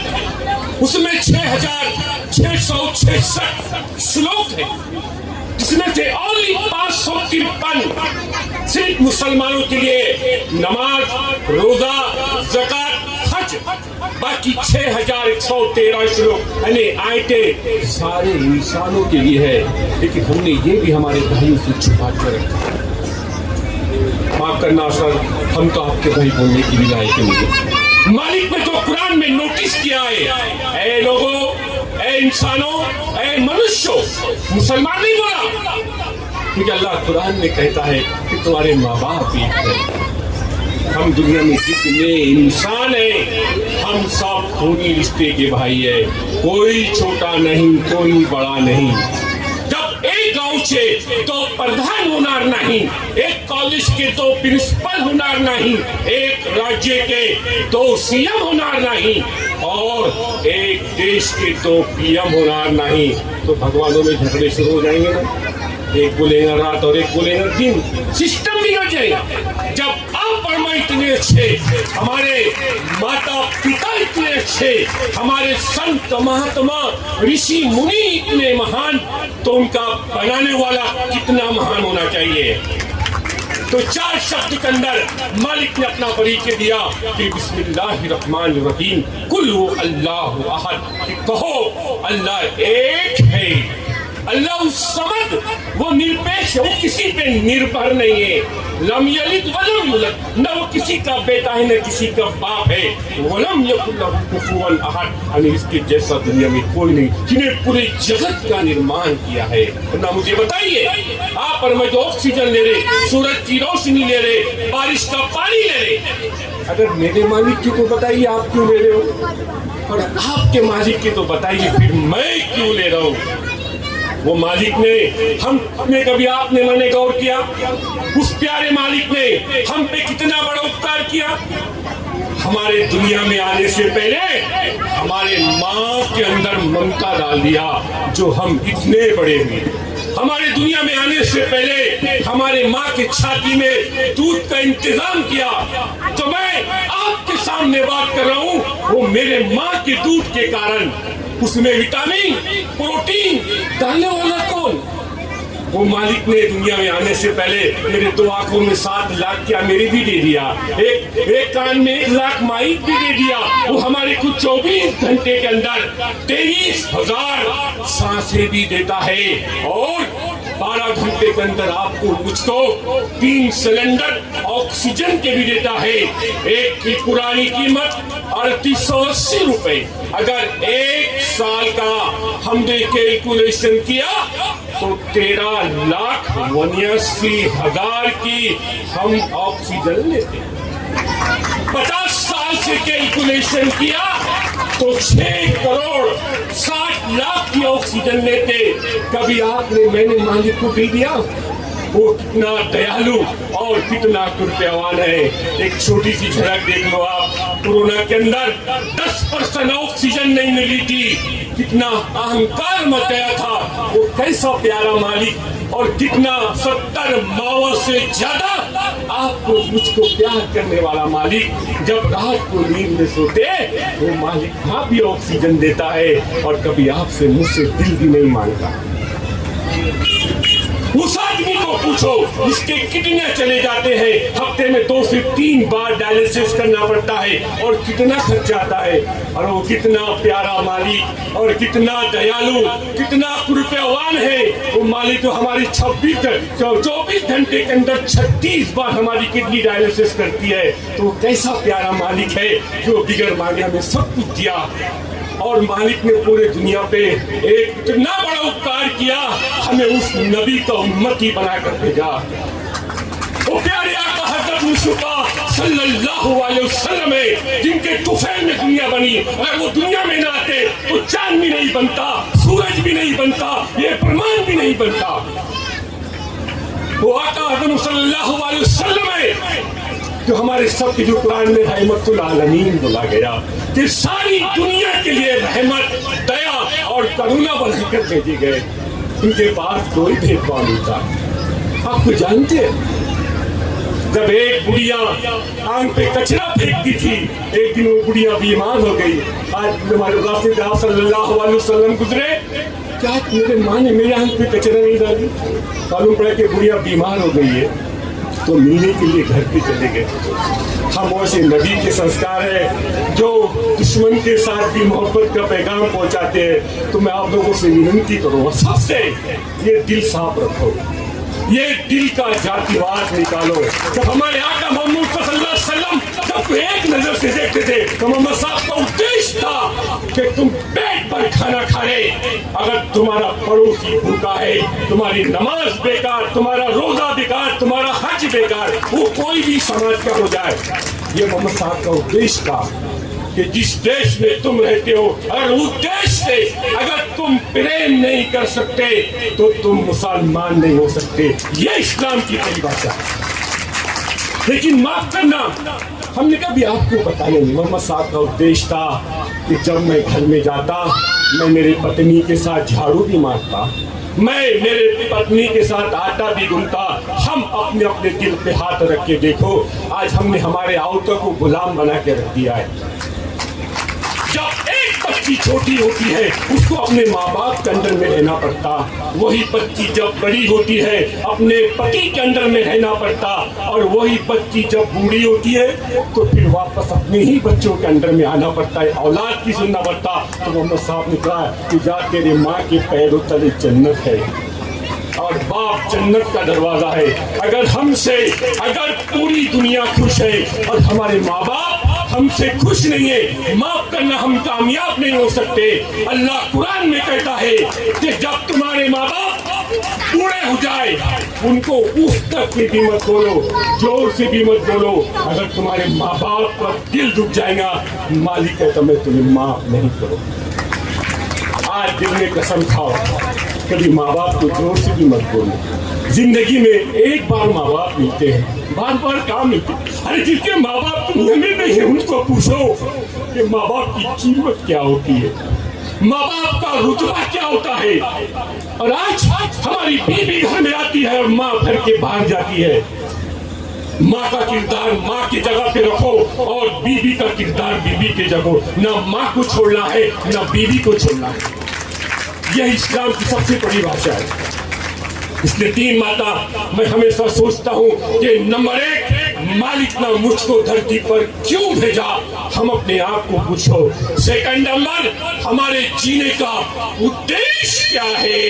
J: उसमें 6666 श्लोक है, जिसमें से ओनली 553 सिर्फ मुसलमानों के लिए नमाज, रोजा, ज़कात, हज, बाकी 6113 श्लोक यानी आयतें सारे इंसानों के लिए है। लेकिन हमने ये भी हमारे भाइयों से छुपा कर रखा। माफ करना सर, हम तो आपके भाई बोलने की भी लायक नहीं। मालिक ने जो कुरान में नोटिस किया है, ऐ लोगों, ऐ इंसानों, ऐ मनुष्यों, मुसलमान नहीं बोला, क्योंकि अल्लाह कुरान में कहता है कि तुम्हारे माँ बाप एक है। हम दुनिया में जितने इंसान हैं, हम सब खूनी रिश्ते के भाई है, कोई छोटा नहीं, कोई बड़ा नहीं। जब एक गांव से तो प्रधान होनार नहीं, एक कॉलेज के तो प्रिंसिपल होनार नहीं, एक राज्य के तो सीएम होनार नहीं, और एक देश के तो पीएम होनार नहीं, तो भगवानों में झगड़े शुरू हो जाएंगे ना। एक बोलेगा रात और एक बोलेगा दिन, सिस्टम बिगड़ जाएगा। जब आप परमा इतने अच्छे, हमारे माता पिता इतने अच्छे, हमारे संत महात्मा ऋषि मुनि इतने महान, तो उनका बनाने वाला कितना महान होना चाहिए। तो 4 शब्द के अंदर मालिक ने अपना परिचय दिया कि बिस्मिल्लाहिर्रहमानिर्रहीम, कुल हु अल्लाहु अहद, कि कहो अल्लाह एक है, अल्लाह समद, वो निरपेक्ष है, वो किसी पे निर्भर नहीं है। लम यलिद वलम यूलद, न वो किसी का बेटा है न किसी का बाप है। वलम यकुल लहु कुफुवन अहद, यानी इसके जैसा दुनिया में कोई नहीं, जिन्हें पूरे जगत का निर्माण किया है। ना मुझे बताइए, आप और मैं जो ऑक्सीजन ले रहे, सूरज की रोशनी ले रहे, बारिश का पानी ले रहे, अगर मेरे मालिक की तो बताइए आप क्यों ले रहे हो, और आपके मालिक की तो बताइए फिर मैं क्यों ले रहा हूँ। वो मालिक ने हमने कभी आपने मैंने गौर किया, उस प्यारे मालिक ने हम पे कितना बड़ा उपकार किया। हमारे दुनिया में आने से पहले हमारे माँ के अंदर ममता डाल दिया, जो हम इतने बड़े हुए। हमारे दुनिया में आने से पहले हमारे माँ के छाती में दूध का इंतजाम किया। तो मैं आपके सामने बात कर रहा हूँ, वो मेरे माँ के दूध के कारण। उसमें विटामिन प्रोटीन डालने वाला कौन? वो मालिक ने दुनिया में आने से पहले मेरे 2 आंखों में 7 लाख क्या मेरे भी दे दिया, एक कान में 1 लाख माइक भी दे दिया। वो हमारे को 24 घंटे के अंदर 23,000 सांसें भी देता है, और 12 घंटे के अंदर आपको मुझको 3 सिलेंडर ऑक्सीजन के भी देता है। एक की पुरानी कीमत 3880 रुपए। अगर 1 साल का हमने कैलकुलेशन किया तो 13,82,000 की हम ऑक्सीजन लेते। 50 साल से कैलकुलेशन किया तो 6 करोड़ 60 लाख की ऑक्सीजन लेते। कभी आपने मैंने मालिक को भी दिया? वो कितना दयालु और कितना कृपावान है। एक छोटी सी झलक देख लो आप, कोरोना के अंदर 10% ऑक्सीजन नहीं मिली थी, कितना अहंकार मच गया था। वो कैसा प्यारा मालिक, और कितना 70 माओ से ज्यादा आपको मुझको प्यार करने वाला मालिक। जब रात को नींद में सोते वो मालिक वहां भी ऑक्सीजन देता है, और कभी आपसे मुझसे दिल भी नहीं मांगता। उस आदमी को पूछो जिसके किडनी चले जाते हैं, हफ्ते में 2 से 3 बार डायलिसिस करना पड़ता है, और कितना खर्च आता है। और वो कितना प्यारा मालिक और कितना दयालु, कितना कृपावान है। वो मालिक तो हमारी 24 घंटे के अंदर 36 बार हमारी किडनी डायलिसिस करती है। तो कैसा प्यारा मालिक है जो बिगड़ मांगे हमें सब कुछ दिया। और मालिक ने पूरे दुनिया पे एक इतना बड़ा उपकार किया, हमें उस नबी का उम्मती बनाकर भेजा। वो प्यारे आका हज़रत मुस्तफा सल्लल्लाहु अलैहि वसल्लम है, जिनके तुफैल में दुनिया बनी। अगर वो दुनिया में ना आते तो चांद भी नहीं बनता, सूरज भी नहीं बनता, ये प्रमाण भी नहीं बनता। वो आका हज़रत सल्लल्लाहु अलैहि वसल्लम है जो हमारे सब जो कुरान में रहमतुल आलमीन बोला गया, कि सारी दुनिया के लिए रहमत, दया और करुणा बनाकर भेजे गए। उनके पास कोई भेदभाव नहीं था। आपको जानते हैं, जब एक बुढ़िया आंख पे कचरा फेंकती थी, एक दिन वो बुढ़िया बीमार हो गई। आज हमारे रास्ते आप सल्लल्लाहु अलैहि वसल्लम गुजरे, क्या मेरे माँ ने मेरे आंख पे कचरा नहीं डाली? मालूम पड़ा कि बुढ़िया बीमार हो गई है, तो मिलने के लिए घर पे चले गए। खामोश नबी के संस्कार है जो दुश्मन के साथ भी मोहब्बत का पैगाम पहुंचाते हैं। तो मैं आप लोगों से विनती करूंगा, सबसे ये दिल साफ रखो, ये दिल का जातिवाद निकालो। जब हमारे आका मोहम्मद सल्लल्लाहु अलैहि वसल्लम जब एक नजर से देखते थे तो मोहम्मद साहब का उद्देश्य था कि तुम पेट पर खाना खा रहे, अगर तुम्हारा पड़ोसी भूखा है, तुम्हारी नमाज बेकार, तुम्हारा रोजा बेकार, तुम्हारा हज बेकार, वो कोई भी समाज का हो जाए। ये मोहम्मद साहब का उद्देश्य था कि जिस देश में तुम रहते हो, अगर उस देश से अगर तुम प्रेम नहीं कर सकते तो तुम मुसलमान नहीं हो सकते। ये इस्लाम की परिभाषा है। लेकिन माफ करना, हमने कभी आपको बताया नहीं। मोहम्मद साहब का उद्देश्य था कि जब मैं घर में जाता, मैं मेरी पत्नी के साथ झाड़ू भी मारता, मैं मेरे पत्नी के साथ आटा भी गूंथता। हम अपने अपने दिल पे हाथ रख के देखो, आज हमने हमारे औरतों को गुलाम बना के रख दिया है। जब एक बच्ची छोटी होती है उसको अपने माँ बाप के अंडर में रहना पड़ता, वही बच्ची जब बड़ी होती है अपने पति के अंडर में रहना पड़ता, और वही बच्ची जब बूढ़ी होती है तो फिर वापस अपने ही बच्चों के अंडर में आना पड़ता है, औलाद की सुनना पड़ता। तो मोहम्मद साहब ने कहा कि जा तेरे माँ के पैरों तले जन्नत है और बाप जन्नत का दरवाजा है। अगर हमसे अगर पूरी दुनिया खुश है और हमारे माँ बाप हमसे खुश नहीं है, माफ करना, हम कामयाब नहीं हो सकते। अल्लाह कुरान में कहता है कि जब तुम्हारे माँ बाप बूढ़े हो जाए उनको उस तक भी मत बोलो, जोर से भी मत बोलो। अगर तुम्हारे माँ बाप का दिल दुख जाएगा, मालिक कहता मैं तुम्हें माफ नहीं करूँ। आज दिल में कसम खाओ, कभी माँ बाप को जोर से भी मत बोलो। जिंदगी में एक बार माँ बाप मिलते हैं, बार बार काम मिलते हैं। अरे जिसके माँ बाप दुनिया में नहीं है उनको पूछो कि माँ बाप की कीमत क्या होती है, माँ बाप का रुतबा क्या होता है। और आज हमारी बीवी घर में आती है और माँ घर के बाहर जाती है। माँ का किरदार माँ की जगह पे रखो और बीवी का किरदार बीवी की जगह। न माँ को छोड़ना है न बीवी को छोड़ना है। यह इस्लाम की सबसे बड़ी भाषा है। इसलिए तीन माता मैं हमेशा सोचता हूँ कि नंबर एक, मालिक ने मुझको धरती पर क्यों भेजा, हम अपने आप को पूछो। सेकंड नंबर, हमारे जीने का उद्देश्य क्या है,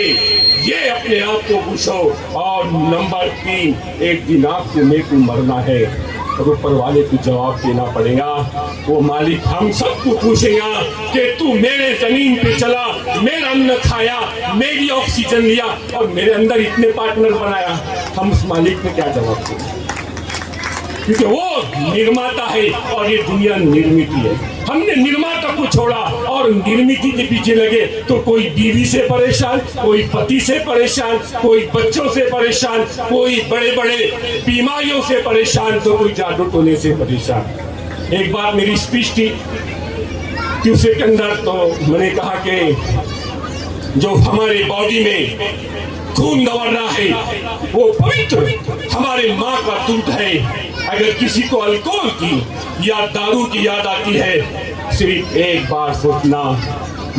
J: ये अपने आप को पूछो। और नंबर तीन, एक दिन आपको मेरे को मरना है और ऊपर वाले को जवाब देना पड़ेगा। वो मालिक हम सबको पूछेगा कि तू मेरे जमीन पे चला, मेरा अन्न खाया, मेरी ऑक्सीजन लिया और मेरे अंदर इतने पार्टनर बनाया, हम उस मालिक में क्या जवाब देंगे? क्योंकि वो निर्माता है और ये दुनिया निर्मित है। हमने निर्माता को छोड़ा और निर्मित के पीछे लगे तो कोई बीवी से परेशान, कोई पति से परेशान, कोई बच्चों से परेशान, कोई बड़े बड़े बीमारियों से परेशान, तो कोई जादू टोने से परेशान। एक बार मेरी स्पीच थी ट्यूसडे के अंदर, तो मैंने कहा कि जो हमारे बॉडी में खून दौड़ रहा है वो पवित्र हमारे माँ का दूध है। अगर किसी को अल्कोहल की या दारू की याद आती है, सिर्फ एक बार सोचना,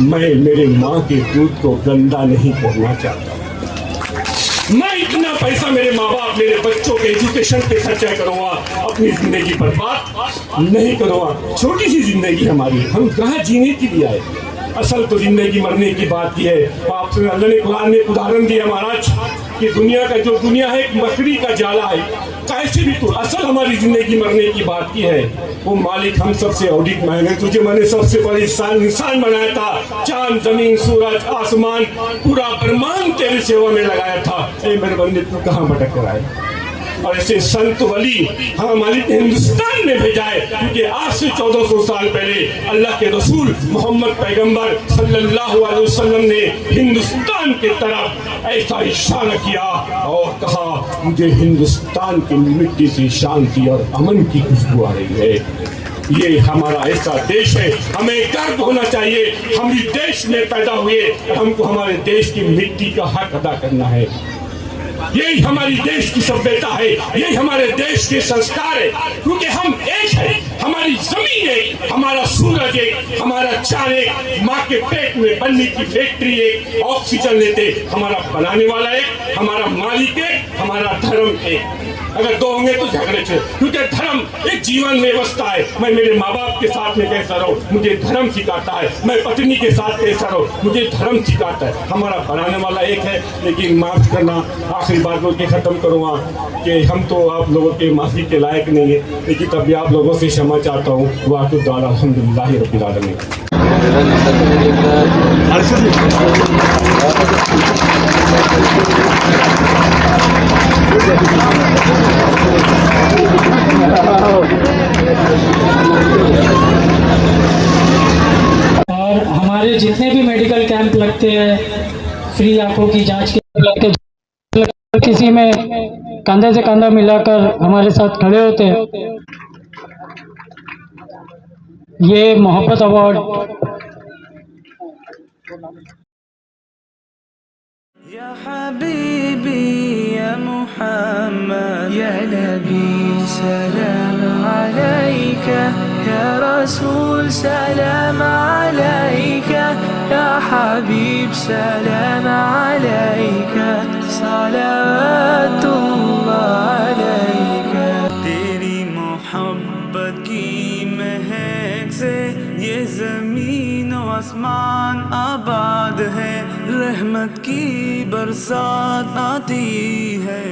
J: मैं मेरे माँ के दूध को गंदा नहीं करना चाहता। मैं इतना पैसा मेरे माँ बाप मेरे बच्चों के एजुकेशन पे खर्चा करूंगा, अपनी जिंदगी बर्बाद नहीं करूंगा। छोटी सी जिंदगी हमारी, हम कहाँ जीने के लिए आए? असल तो जिंदगी मरने की बात की है। आपसे अल्लाह ने कुरान में उदाहरण दिया महाराज कि दुनिया का जो दुनिया है एक मकड़ी का जाला है, कैसे भी तो असल हमारी जिंदगी मरने की बात की है। वो मालिक हम सबसे ऑडिट मांगे, तुझे मैंने सबसे बड़ी इंसान बनाया था, चांद जमीन सूरज आसमान पूरा ब्रह्मांड तेरी सेवा में लगाया था, ए मेरे बंदे तू कहाँ भटक कर आए? और ऐसे संत वली हम मालिक ने हिंदुस्तान में भेजा है, क्योंकि आज से 1400 साल पहले अल्लाह के रसूल मोहम्मद पैगंबर सल्लल्लाहु अलैहि वसल्लम ने हिंदुस्तान के तरफ ऐसा इशारा किया और कहा मुझे हिंदुस्तान की मिट्टी से शांति और अमन की खुशबू आ रही है। ये हमारा ऐसा देश है, हमें गर्व होना चाहिए। हम इस देश में पैदा हुए, हमको हमारे देश की मिट्टी का हक अदा करना है। यही हमारी देश की सभ्यता है, यही हमारे देश के संस्कार है, क्योंकि हम एक है। हमारी जमीन एक, हमारा सूरज एक, हमारा चांद एक, माँ के पेट में बनने की फैक्ट्री एक, ऑक्सीजन लेते हमारा बनाने वाला एक, हमारा मालिक एक, हमारा धर्म एक। अगर दो होंगे तो झगड़े थे, क्योंकि धर्म एक जीवन व्यवस्था है। मैं मेरे माँ बाप के साथ में कैसा रहूं, मुझे धर्म सिखाता है। मैं पत्नी के साथ कैसा रहूं, मुझे धर्म सिखाता है। हमारा बनाने वाला एक है। लेकिन माफ करना, आखिरी बात बोल के खत्म करूंगा कि हम तो आप लोगों के माफी के लायक नहीं है, लेकिन तभी आप लोगों से क्षमा चाहता हूँ। वाक़िफ़ दाना अल्हम्दुलिल्लाह रब्बिल आलमीन।
A: और हमारे जितने भी मेडिकल कैंप लगते हैं, फ्री आंखों की जांच के लगते हैं, किसी में कंधे से कंधा मिलाकर हमारे साथ खड़े होते हैं। ये मोहब्बत अवार्ड
K: या हबीबी या मुहम्मद या नबी सलाम अलैका या रसूल सलाम अलैका या हबीब सलाम अलैका सलावतुल्लाह अलैका। तेरी मोहब्बत की महक से ये ज़मीन व आसमान आबाद है, रहमत की बरसात आती है।